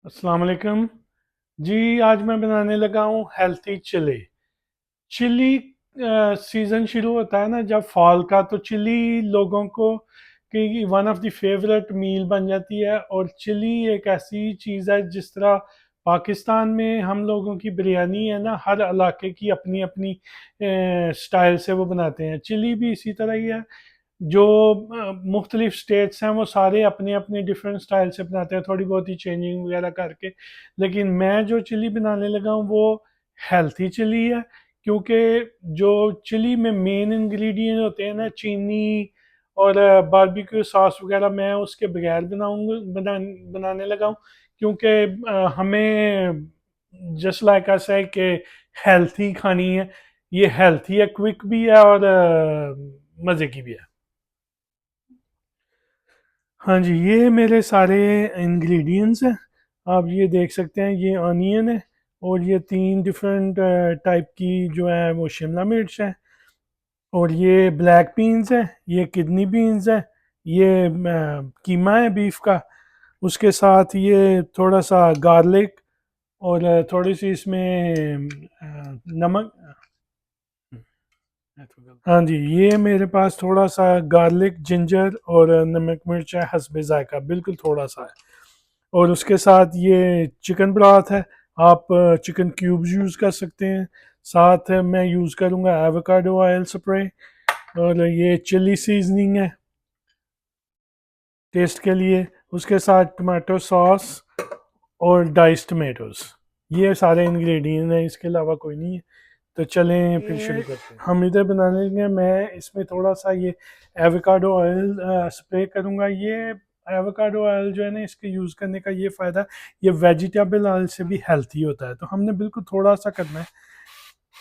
अस्सलाम वालेकुम जी। आज मैं बनाने लगा हूँ हेल्थी चिली। चिली सीज़न शुरू होता है ना जब फॉल का, तो चिली लोगों को कि वन ऑफ द फेवरेट मील बन जाती है। और चिली एक ऐसी चीज़ है, जिस तरह पाकिस्तान में हम लोगों की बिरयानी है ना, हर इलाके की अपनी अपनी स्टाइल से वो बनाते हैं। चिली भी इसी तरह ही है। जो मुख्तलिफ स्टेट्स हैं वो सारे अपने अपने डिफरेंट स्टाइल से बनाते हैं, थोड़ी बहुत ही चेंजिंग वगैरह करके। लेकिन मैं जो चिली बनाने लगा हूँ वो हेल्थी चिली है। क्योंकि जो चिली में मेन इंग्रेडिएंट होते हैं ना, चीनी और बारबेक्यू सॉस वगैरह, मैं उसके बगैर बनाने लगा हूँ। क्योंकि हमें जस्ट लाइक अस है कि हेल्थी खानी है। ये हेल्थी है, क्विक भी है और मज़े की भी है। हाँ जी, ये मेरे सारे इंग्रेडिएंट्स हैं। आप ये देख सकते हैं, ये ऑनियन है और ये तीन डिफरेंट टाइप की जो है वो शिमला मिर्च है। और ये ब्लैक बीन्स है, ये किडनी बीन्स है, ये कीमा है बीफ का। उसके साथ ये थोड़ा सा गार्लिक और थोड़ी सी इसमें नमक। हाँ जी, ये मेरे पास थोड़ा सा गार्लिक, जिंजर और नमक मिर्च है, हस्बे जायका, बिल्कुल थोड़ा सा है। और उसके साथ ये चिकन ब्राथ है। आप चिकन क्यूब्स यूज़ कर सकते हैं। साथ मैं यूज़ करूँगा एवोकाडो ऑयल स्प्रे। और ये चिली सीजनिंग है टेस्ट के लिए। उसके साथ टमाटो सॉस और डाइस टमेटोज़। ये सारे इंग्रेडिएंट हैं, इसके अलावा कोई नहीं है। तो चलें फिर शुरू करते हैं। हम इधर बनाने लगे हैं। मैं इसमें थोड़ा सा ये एवोकाडो ऑयल स्प्रे करूँगा। ये एवोकाडो ऑयल जो है ना, इसके यूज़ करने का ये फ़ायदा, ये वेजिटेबल ऑयल से भी हेल्थी होता है। तो हमने बिल्कुल थोड़ा सा करना है,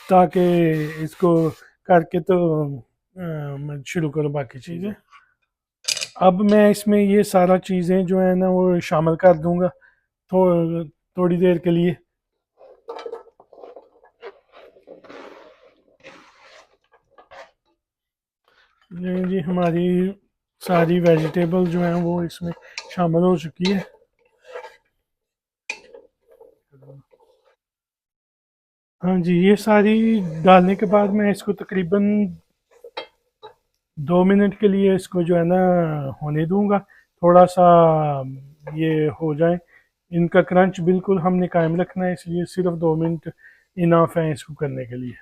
ताकि इसको करके तो मैं शुरू करूँ बाकी चीज़ें। अब मैं इसमें ये सारा चीज़ें जो है ना वो शामिल कर दूँगा थोड़ी देर के लिए। ये जी हमारी सारी वेजिटेबल जो हैं वो इसमें शामिल हो चुकी है। हाँ जी, ये सारी डालने के बाद मैं इसको तकरीबन 2 मिनट के लिए इसको जो है ना होने दूंगा। थोड़ा सा ये हो जाए, इनका क्रंच बिल्कुल हमने कायम रखना है, इसलिए सिर्फ 2 मिनट इनफ है इसको करने के लिए।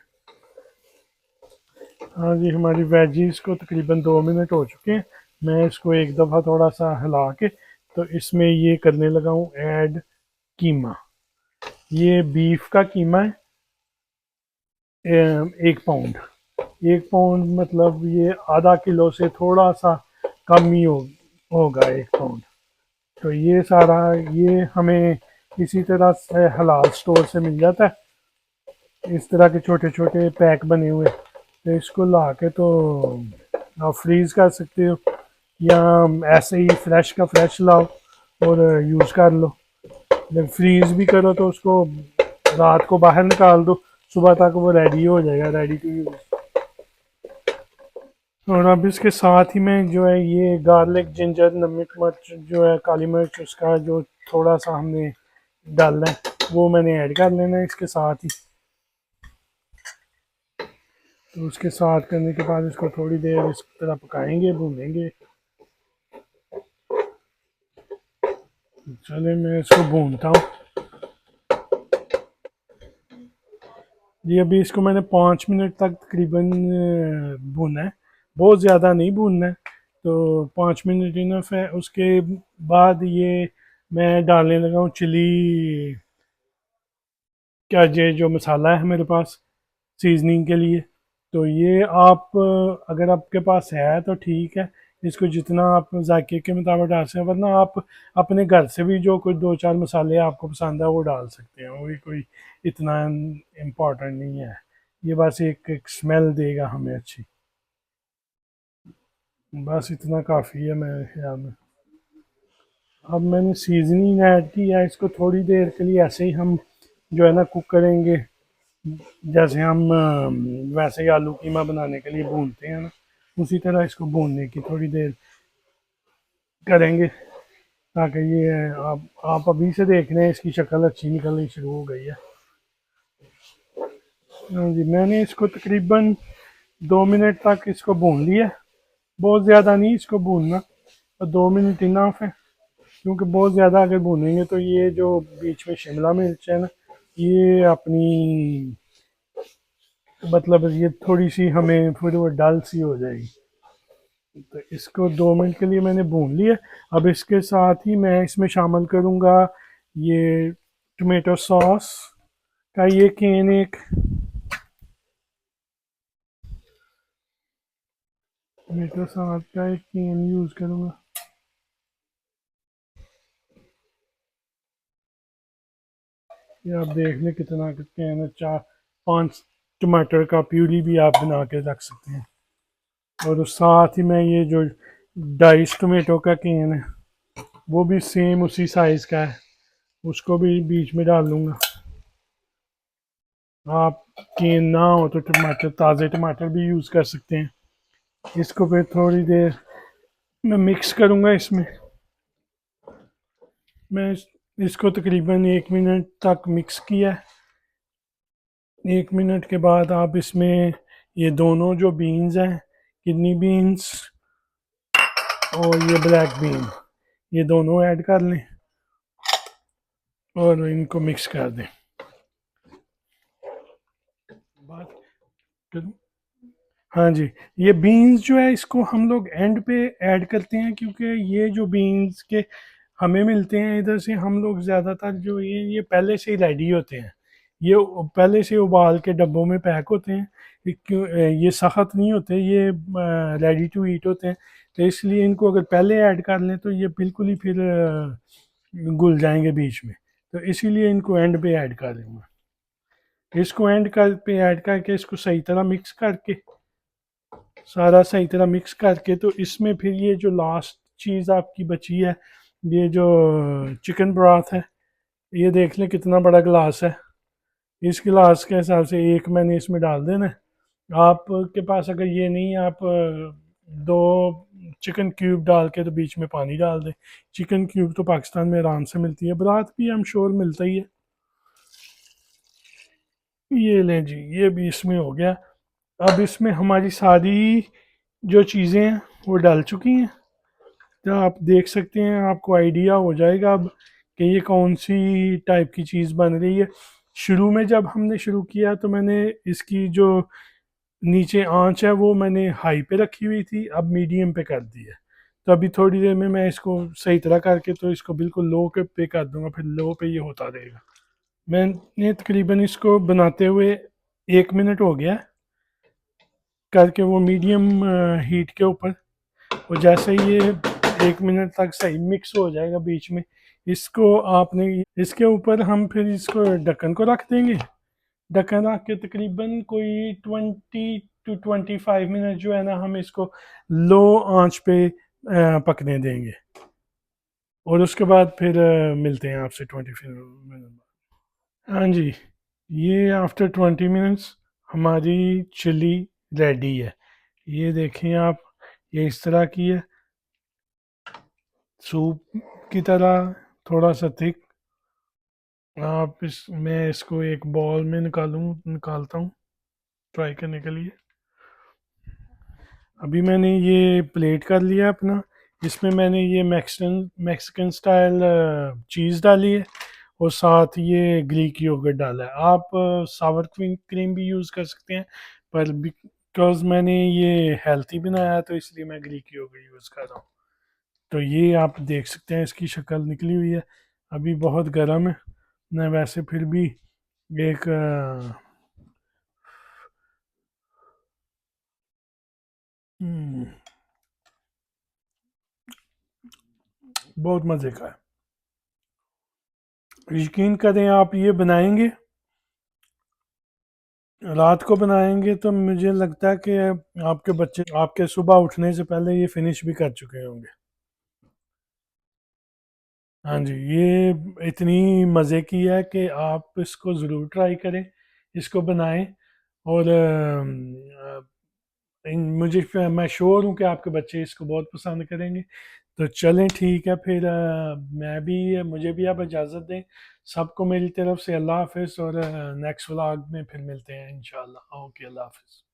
हाँ जी, हमारी वेजीज को तकरीबन 2 मिनट हो चुके हैं। मैं इसको एक दफ़ा थोड़ा सा हिला के तो इसमें ये करने लगा हूँ ऐड कीमा। ये बीफ का कीमा है, 1 पाउंड। 1 पाउंड मतलब ये आधा किलो से थोड़ा सा कम ही होगा 1 पाउंड। तो ये सारा, ये हमें इसी तरह से हलाल स्टोर से मिल जाता है, इस तरह के छोटे छोटे पैक बने हुए। तो इसको ला के तो आप फ्रीज़ कर सकते हो, या ऐसे ही फ्रेश का फ्रेश लाओ और यूज़ कर लो। जब फ्रीज़ भी करो तो उसको रात को बाहर निकाल दो, सुबह तक वो रेडी हो जाएगा, रेडी टू यूज़। और अब इसके साथ ही में जो है ये गार्लिक, जिंजर, नमक मिर्च जो है, काली मिर्च, उसका जो थोड़ा सा हमने डालना है वो मैंने ऐड कर लेना है इसके साथ ही। तो उसके साथ करने के बाद इसको थोड़ी देर इस तरह पकाएंगे, भूनेंगे। चले मैं इसको भूनता हूँ जी। अभी इसको मैंने 5 मिनट तक तकरीबन भूना है, बहुत ज़्यादा नहीं भूनना है। तो 5 मिनट इनफ है। उसके बाद ये मैं डालने लगा हूँ चिली, क्या ये जो मसाला है मेरे पास सीजनिंग के लिए। तो ये आप अगर आपके पास है तो ठीक है, इसको जितना आप जायके के मुताबिक डाल सकते हैं, वरना आप अपने घर से भी जो कुछ दो चार मसाले आपको पसंद है वो डाल सकते हैं, वो भी कोई इतना इम्पोर्टेंट नहीं है। ये बस एक स्मेल देगा हमें अच्छी, बस इतना काफ़ी है मेरे ख्याल में। अब मैंने सीजनिंग ऐड की है, इसको थोड़ी देर के लिए ऐसे ही हम जो है ना कुक करेंगे, जैसे हम वैसे ही आलू कीमा बनाने के लिए भूनते हैं ना, उसी तरह इसको भूनने की थोड़ी देर करेंगे। ताकि ये आप अभी से देख रहे हैं इसकी शक्ल अच्छी निकलनी शुरू हो गई है। हाँ जी, मैंने इसको तकरीबन 2 मिनट तक इसको भून लिया। बहुत ज़्यादा नहीं इसको भूनना, और 2 मिनट इनफ है। क्योंकि बहुत ज़्यादा अगर भूनेंगे तो ये जो बीच में शिमला मिर्च है ना, ये अपनी मतलब ये थोड़ी सी हमें फिर वो डल सी हो जाएगी। तो इसको 2 मिनट के लिए मैंने भून लिया। अब इसके साथ ही मैं इसमें शामिल करूँगा ये टमाटो सॉस का ये कैन एक, टमाटो सॉस का एक कैन यूज़ करूँगा। ये आप देख लें कितना कैन है, 4-5 टमाटर का प्यूरी भी आप बना के रख सकते हैं। और उस साथ ही मैं ये जो डाइस टमाटो का कैन है वो भी सेम उसी साइज़ का है, उसको भी बीच में डाल दूँगा। आप कैन ना हो तो टमाटर, ताज़े टमाटर भी यूज़ कर सकते हैं। इसको फिर थोड़ी देर मैं मिक्स करूँगा इसमें। मैं इसको तकरीबन 1 मिनट तक मिक्स किया है। 1 मिनट के बाद आप इसमें ये दोनों जो बीन्स हैं, किडनी बीन्स और ये ब्लैक बीन, ये दोनों ऐड कर लें और इनको मिक्स कर दें। बात करूं? हाँ जी, ये बीन्स जो है इसको हम लोग एंड पे ऐड करते हैं, क्योंकि ये जो बीन्स के हमें मिलते हैं इधर से, हम लोग ज़्यादातर जो ये पहले से ही रेडी होते हैं। ये पहले से उबाल के डब्बों में पैक होते हैं। क्यों ये सख्त नहीं होते, ये रेडी टू ईट होते हैं। तो इसलिए इनको अगर पहले ऐड कर लें तो ये बिल्कुल ही फिर घुल जाएंगे बीच में। तो इसीलिए इनको एंड पे ऐड कर दूँगा। इसको एंड कर पे ऐड करके इसको सही तरह मिक्स करके, सारा सही तरह मिक्स करके, तो इसमें फिर ये जो लास्ट चीज़ आपकी बची है, ये जो चिकन ब्रॉथ है, ये देख लें कितना बड़ा गिलास है। इस गिलास के हिसाब से एक मैंने इसमें डाल देना है। आपके पास अगर ये नहीं है, आप 2 चिकन क्यूब डाल के तो बीच में पानी डाल दें। चिकन क्यूब तो पाकिस्तान में आराम से मिलती है, ब्रात भी हम श्योर मिलता ही है। ये लें जी, ये भी इसमें हो गया। अब इसमें हमारी सारी जो चीज़ें हैं वो डाल चुकी हैं। तो आप देख सकते हैं, आपको आइडिया हो जाएगा अब कि ये कौन सी टाइप की चीज़ बन रही है। शुरू में जब हमने शुरू किया तो मैंने इसकी जो नीचे आंच है वो मैंने हाई पे रखी हुई थी, अब मीडियम पे कर दी है। तो अभी थोड़ी देर में मैं इसको सही तरह करके तो इसको बिल्कुल लो के पे कर दूंगा, फिर लो पे ये होता रहेगा। मैंने तकरीबन इसको बनाते हुए 1 मिनट हो गया करके, वो मीडियम हीट के ऊपर। और जैसे ही ये 1 मिनट तक सही मिक्स हो जाएगा बीच में, इसको आपने इसके ऊपर हम फिर इसको ढक्कन को रख देंगे। ढक्कन रख के तकरीबन कोई 20 to 25 मिनट जो है ना, हम इसको लो आंच पे पकने देंगे। और उसके बाद फिर मिलते हैं आपसे 20 मिनट। हाँ जी, ये आफ्टर 20 मिनट्स हमारी चिली रेडी है। ये देखें आप, ये इस तरह की है, सूप की तरह, थोड़ा सा थिक। आप मैं इसको एक बॉल में निकालता हूँ ट्राई करने के लिए। अभी मैंने ये प्लेट कर लिया अपना। इसमें मैंने ये मैक्सिकन स्टाइल चीज़ डाली है, और साथ ये ग्रीक योगर्ट डाला है। आप सावर क्रीम भी यूज़ कर सकते हैं, पर बिकॉज मैंने ये हेल्थी बनाया है तो इसलिए मैं ग्रीक योगर्ट यूज़ कर रहा हूँ। तो ये आप देख सकते हैं इसकी शक्ल निकली हुई है। अभी बहुत गर्म है न, वैसे फिर भी एक हम्म, बहुत मज़े का है। यकीन करें, आप ये बनाएंगे, रात को बनाएंगे तो मुझे लगता है कि आपके बच्चे आपके सुबह उठने से पहले ये फिनिश भी कर चुके होंगे। हाँ जी, ये इतनी मज़े की है कि आप इसको ज़रूर ट्राई करें, इसको बनाएं। और मुझे मैं श्योर हूँ कि आपके बच्चे इसको बहुत पसंद करेंगे। तो चलें ठीक है फिर, मैं भी, मुझे भी आप इजाज़त दें। सबको मेरी तरफ से अल्लाह हाफ़िज़, और नेक्स्ट व्लॉग में फिर मिलते हैं इंशाल्लाह। ओके, अल्लाह हाफ़िज़।